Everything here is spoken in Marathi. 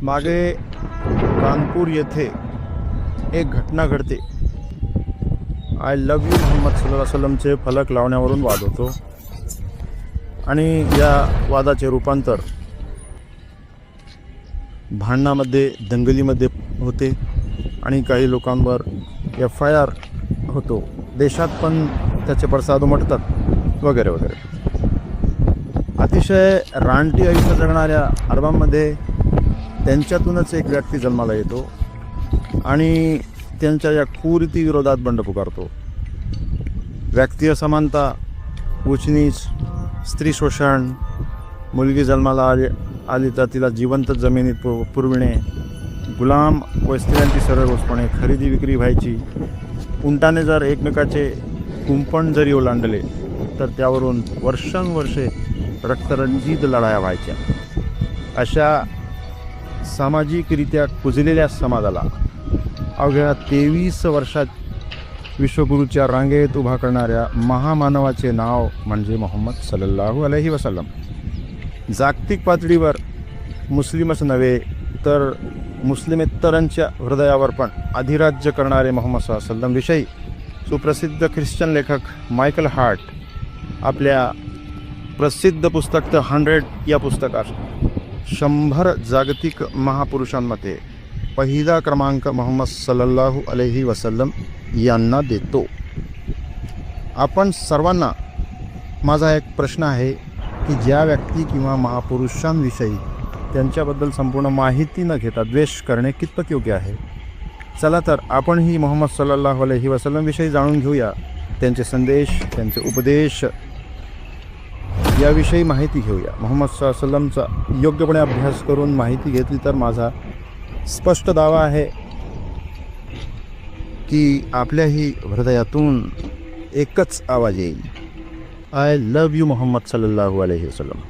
मागे कानपूर येथे एक घटना घडते. आय लव्ह यू मोहम्मद सल्लल्लाहु अलैहि वसल्लमचे फलक लावण्यावरून वाद होतो आणि या वादाचे रूपांतर भांडणामध्ये, दंगलीमध्ये होते आणि काही लोकांवर FIR होतो. देशात पण त्याचे पडसाद उमटतात वगैरे वगैरे. अतिशय रानटी आयुष्य जगणाऱ्या अरबांमध्ये त्यांच्यातूनच एक व्यक्ती जन्माला येतो आणि त्यांच्या या कुरीती विरोधात बंड पुकारतो. व्यक्ती असमानता, उचनीच, स्त्री शोषण, मुलगी जन्माला आली तर तिला जिवंत जमिनीत पुरविणे, गुलाम व स्त्रियांची सर्वस्पणे खरेदी विक्री व्हायची, उंटाने जर एकमेकाचे कुंपण जरी ओलांडले तर त्यावरून वर्षानुवर्षे रक्तरंजित लढाया व्हायच्या. अशा सामाजिकरित्या कुजलेल्या समाजाला अवघ्या 23 वर्षात विश्वगुरूच्या रांगेत उभा करणाऱ्या महामानवाचे नाव म्हणजे मोहम्मद सल्लल्लाहु अलैहि वसल्लम. जागतिक पातळीवर मुस्लिमच नव्हे तर मुस्लिमेतरांच्या हृदयावर पण अधिराज्य करणारे मोहम्मद सल्लल्लाहु अलैहि वसल्लमविषयी सुप्रसिद्ध ख्रिश्चन लेखक मायकल हार्ट आपल्या प्रसिद्ध पुस्तक द 100 या पुस्तकात 100 जागतिक महापुरुषांमध्ये पहिला क्रमांक मोहम्मद सल्लल्लाहु अलैहि वसल्लम यांना देतो. आपण सर्वांना माझा एक प्रश्न आहे की ज्या व्यक्ती किंवा महापुरुषांविषयी त्यांच्याबद्दल संपूर्ण माहिती न घेता द्वेष करणे कितपत योग्य आहे? चला तर आपणही मोहम्मद सल्लल्लाहु अलैहि वसल्लमविषयी जाणून घेऊया. त्यांचे संदेश, त्यांचे उपदेश याविषयी माहिती घेऊया. मोहम्मद सल्लल्लाहु अलैहि वसल्लमचा योग्यपणे अभ्यास करून माहिती घेतली तर माझा स्पष्ट दावा आहे की आपल्याही हृदयातून एकच आवाज येईल, आय लव्ह यू मोहम्मद सल्लल्लाहु अलैहि वसल्लम.